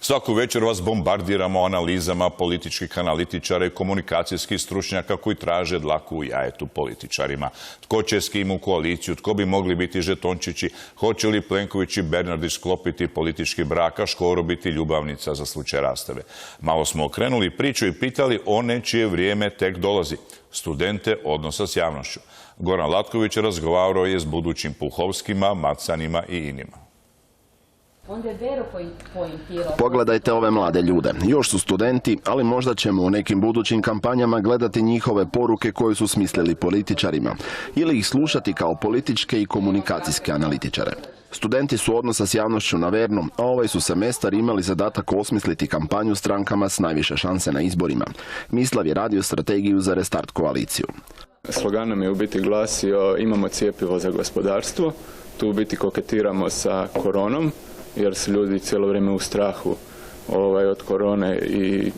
Svaku večer vas bombardiramo analizama političkih analitičara i komunikacijskih stručnjaka koji traže dlaku u jajetu političarima. Tko će s kim u koaliciju, tko bi mogli biti žetončići, hoće li Plenković i Bernardić sklopiti politički brak, a Škoro biti ljubavnica za slučaj rastave. Malo smo okrenuli priču i pitali one čije vrijeme tek dolazi. Studente odnosa s javnošću. Goran Latković razgovarao je s budućim Puhovskima, Macanima i inima. Pogledajte ove mlade ljude. Još su studenti, ali možda ćemo u nekim budućim kampanjama gledati njihove poruke koje su smislili političarima ili ih slušati kao političke i komunikacijske analitičare. Studenti su odnosa s javnošću na Vernu, a ovaj su semestar imali zadatak osmisliti kampanju strankama s najviše šanse na izborima. Mislav je radio strategiju za Restart koaliciju. Slogan nam je u biti glasio imamo cjepivo za gospodarstvo. Tu u biti koketiramo sa koronom, jer su ljudi cijelo vrijeme u strahu od korone i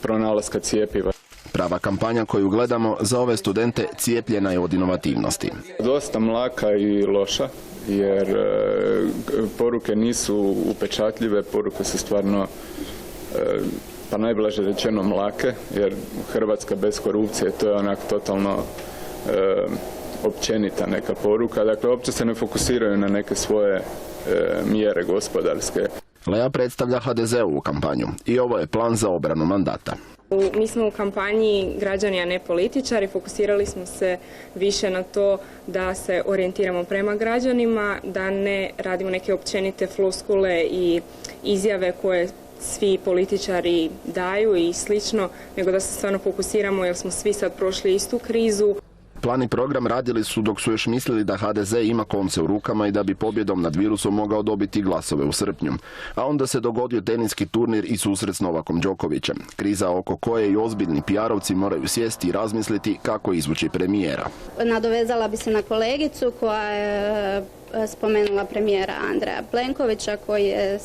pronalaska cjepiva. Prava kampanja koju gledamo za ove studente cijepljena je od inovativnosti. Dosta mlaka i loša, jer poruke nisu upečatljive, poruke su stvarno, pa najblaže rečeno, mlake, jer Hrvatska bez korupcije, to je onak totalno općenita neka poruka. Dakle, uopće se ne fokusiraju na neke svoje mjere gospodarske. Lea predstavlja HDZ-ovu kampanju i ovo je plan za obranu mandata. Mi smo u kampanji građani, a ne političari. Fokusirali smo se više na to da se orijentiramo prema građanima, da ne radimo neke općenite floskule i izjave koje svi političari daju i slično, nego da se stvarno fokusiramo jer smo svi sad prošli istu krizu. Plan i program radili su dok su još mislili da HDZ ima konce u rukama i da bi pobjedom nad virusom mogao dobiti glasove u srpnju. A onda se dogodio teniski turnir i susret s Novakom Đokovićem. Kriza oko koje i ozbiljni PR-ovci moraju sjesti i razmisliti kako izvući premijera. Nadovezala bi se na kolegicu koja je spomenula premijera Andreja Plenkovića koji je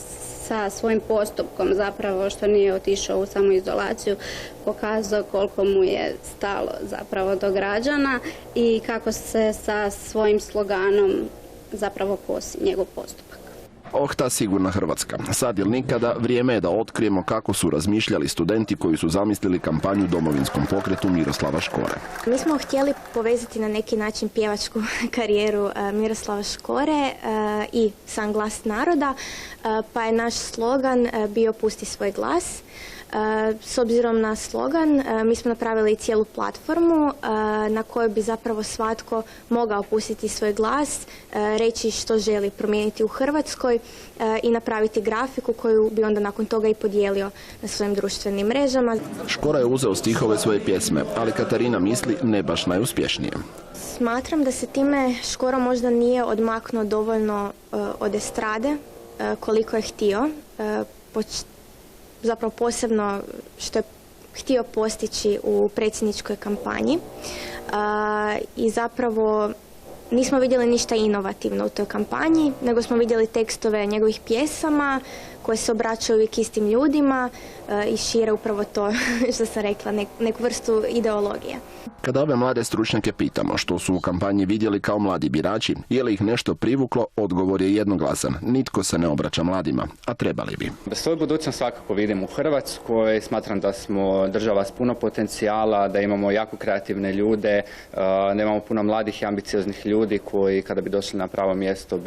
sa svojim postupkom, zapravo što nije otišao u samoizolaciju, pokazao koliko mu je stalo zapravo do građana i kako se sa svojim sloganom zapravo kosi njegov postupak. Oh, ta sigurna Hrvatska. Sad ili nikada vrijeme je da otkrijemo kako su razmišljali studenti koji su zamislili kampanju Domovinskom pokretu Miroslava Škore. Mi smo htjeli povezati na neki način pjevačku karijeru Miroslava Škore i sam glas naroda, pa je naš slogan bio Pusti svoj glas. S obzirom na slogan, mi smo napravili cijelu platformu na kojoj bi zapravo svatko mogao pustiti svoj glas, reći što želi promijeniti u Hrvatskoj i napraviti grafiku koju bi onda nakon toga i podijelio na svojim društvenim mrežama. Škora je uzeo stihove svoje pjesme, ali Katarina misli ne baš najuspješnije. Smatram da se time Škoro možda nije odmaknuo dovoljno od estrade koliko je htio, zapravo posebno što je htio postići u predsjedničkoj kampanji i zapravo nismo vidjeli ništa inovativno u toj kampanji, nego smo vidjeli tekstove njegovih pjesama koje se obraćaju uvijek istim ljudima i šire upravo to što sam rekla, neku vrstu ideologije. Kada ove mlade stručnjake pitamo što su u kampanji vidjeli kao mladi birači, je li ih nešto privuklo, odgovor je jednoglasan. Nitko se ne obraća mladima, a trebali bi. Svoju budućnost svakako vidim u Hrvatskoj. Smatram da smo država s puno potencijala, da imamo jako kreativne ljude, da imamo puno mladih i ambicioznih ljudi koji kada bi došli na pravo mjesto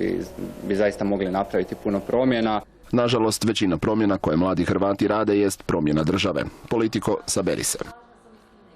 bi zaista mogli napraviti puno promjena. Nažalost, većina promjena koje mladi Hrvati rade jest promjena države. Politiko, saberi se.